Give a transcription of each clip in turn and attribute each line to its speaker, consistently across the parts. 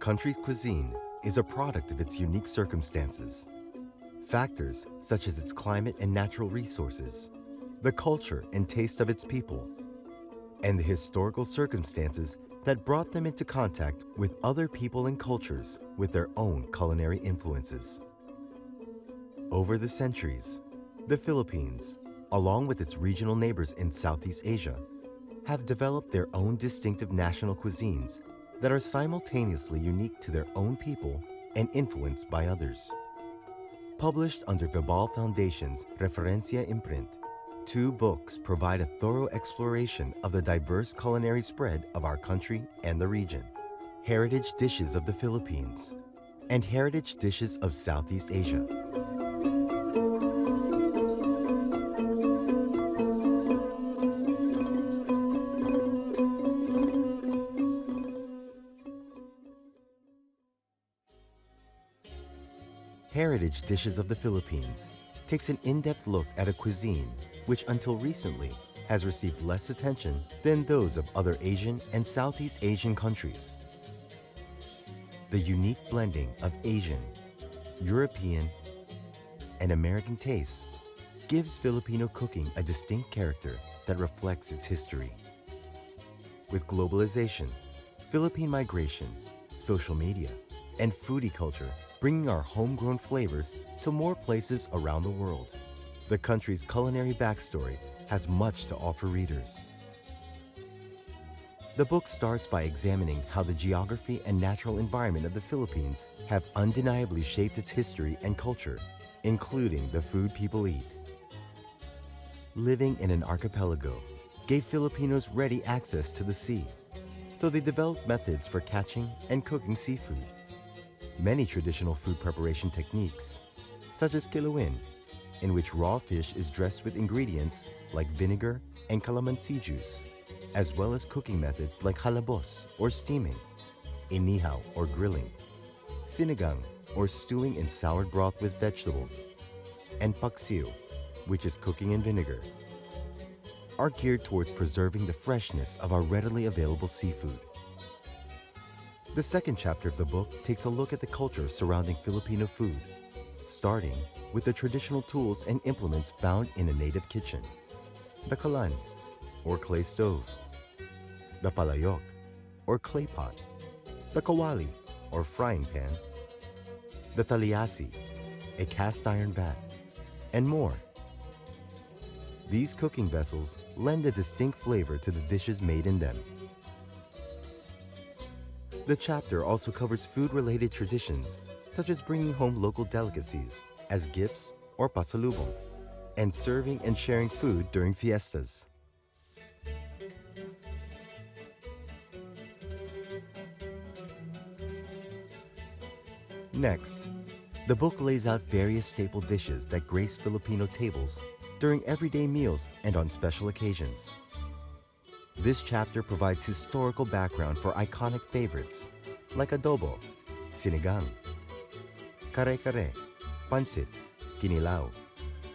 Speaker 1: country's cuisine is a product of its unique circumstances. Factors such as its climate and natural resources, the culture and taste of its people, and the historical circumstances that brought them into contact with other people and cultures with their own culinary influences. Over the centuries, the Philippines, along with its regional neighbors in Southeast Asia, have developed their own distinctive national cuisines that are simultaneously unique to their own people and influenced by others. Published under Vibal Foundation's Referencia imprint, 2 books provide a thorough exploration of the diverse culinary spread of our country and the region. Heritage Dishes of the Philippines and Heritage Dishes of Southeast Asia. Heritage Dishes of the Philippines takes an in-depth look at a cuisine which until recently has received less attention than those of other Asian and Southeast Asian countries. The unique blending of Asian, European, and American tastes gives Filipino cooking a distinct character that reflects its history. With globalization, Philippine migration, social media, and foodie culture bringing our homegrown flavors to more places around the world, the country's culinary backstory has much to offer readers. The book starts by examining how the geography and natural environment of the Philippines have undeniably shaped its history and culture, including the food people eat. Living in an archipelago gave Filipinos ready access to the sea, so they developed methods for catching and cooking seafood. Many traditional food preparation techniques, such as kiluin, in which raw fish is dressed with ingredients like vinegar and calamansi juice, as well as cooking methods like halabos or steaming, inihaw or grilling, sinigang or stewing in soured broth with vegetables, and paksiw, which is cooking in vinegar, are geared towards preserving the freshness of our readily available seafood. The second chapter of the book takes a look at the culture surrounding Filipino food, starting with the traditional tools and implements found in a native kitchen. The kalan, or clay stove. The palayok, or clay pot. The kawali, or frying pan. The taliasi, a cast iron vat, and more. These cooking vessels lend a distinct flavor to the dishes made in them. The chapter also covers food-related traditions, such as bringing home local delicacies as gifts or pasalubong, and serving and sharing food during fiestas. Next, the book lays out various staple dishes that grace Filipino tables during everyday meals and on special occasions. This chapter provides historical background for iconic favorites like adobo, sinigang, kare-kare, pancit, kinilaw,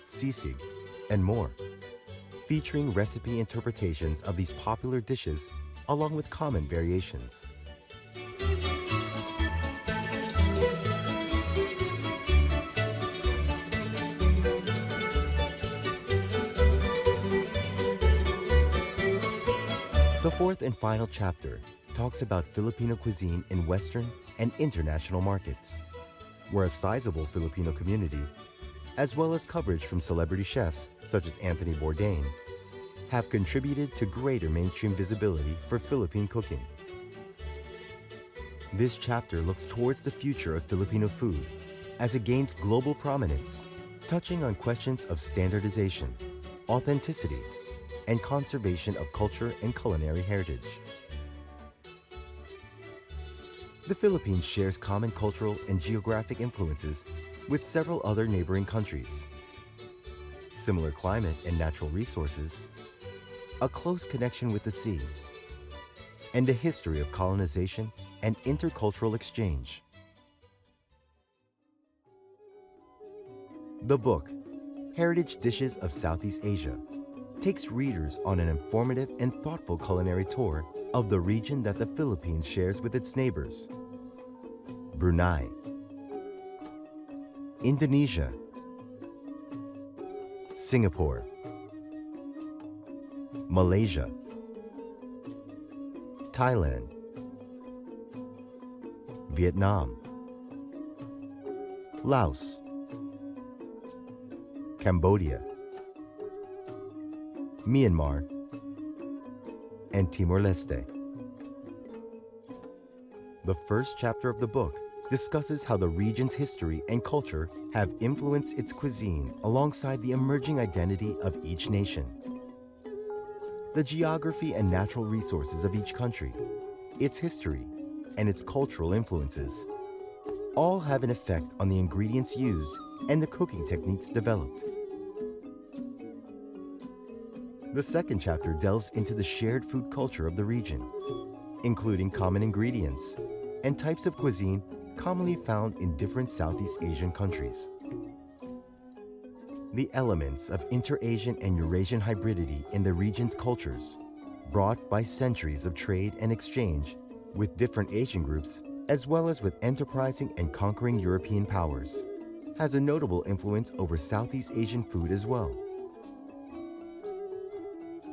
Speaker 1: sisig, and more, featuring recipe interpretations of these popular dishes along with common variations. The fourth and final chapter talks about Filipino cuisine in Western and international markets, where a sizable Filipino community, as well as coverage from celebrity chefs such as Anthony Bourdain, have contributed to greater mainstream visibility for Philippine cooking. This chapter looks towards the future of Filipino food as it gains global prominence, touching on questions of standardization, authenticity, and conservation of culture and culinary heritage. The Philippines shares common cultural and geographic influences with several other neighboring countries. Similar climate and natural resources, a close connection with the sea, and a history of colonization and intercultural exchange. The book, Heritage Dishes of Southeast Asia, takes readers on an informative and thoughtful culinary tour of the region that the Philippines shares with its neighbors. Brunei, Indonesia, Singapore, Malaysia, Thailand, Vietnam, Laos, Cambodia, Myanmar, and Timor-Leste. The first chapter of the book discusses how the region's history and culture have influenced its cuisine alongside the emerging identity of each nation. The geography and natural resources of each country, its history, and its cultural influences all have an effect on the ingredients used and the cooking techniques developed. The second chapter delves into the shared food culture of the region, including common ingredients and types of cuisine commonly found in different Southeast Asian countries. The elements of inter-Asian and Eurasian hybridity in the region's cultures, brought by centuries of trade and exchange with different Asian groups, as well as with enterprising and conquering European powers, has a notable influence over Southeast Asian food as well.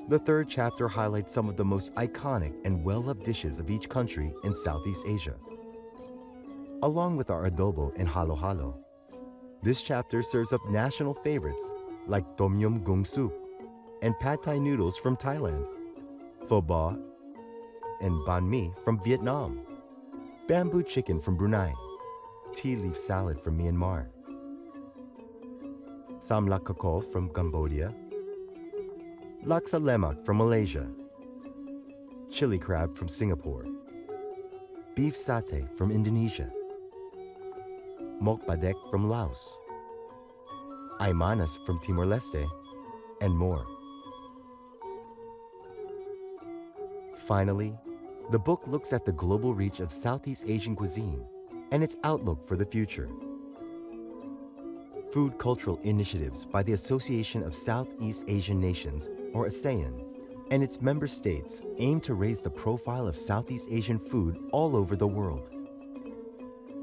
Speaker 1: The third chapter highlights some of the most iconic and well-loved dishes of each country in Southeast Asia. Along with our adobo and halo-halo, this chapter serves up national favorites like Tom Yum Goong soup and Pad Thai noodles from Thailand, Pho Ba and Banh Mi from Vietnam, bamboo chicken from Brunei, tea leaf salad from Myanmar, Sam Lak Kako from Cambodia, Laksa Lemak from Malaysia, chili crab from Singapore, beef satay from Indonesia, Mok Badek from Laos, Aymanas from Timor-Leste, and more. Finally, the book looks at the global reach of Southeast Asian cuisine and its outlook for the future. Food cultural initiatives by the Association of Southeast Asian Nations, or ASEAN, and its member states aim to raise the profile of Southeast Asian food all over the world.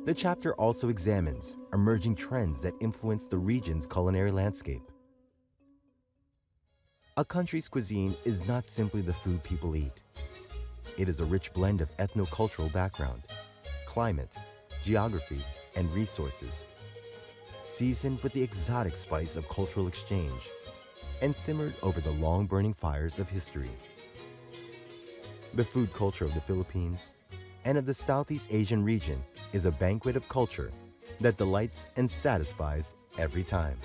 Speaker 1: The chapter also examines emerging trends that influence the region's culinary landscape. A country's cuisine is not simply the food people eat. It is a rich blend of ethno-cultural background, climate, geography, and resources, seasoned with the exotic spice of cultural exchange and simmered over the long-burning fires of history. The food culture of the Philippines and of the Southeast Asian region is a banquet of culture that delights and satisfies every time.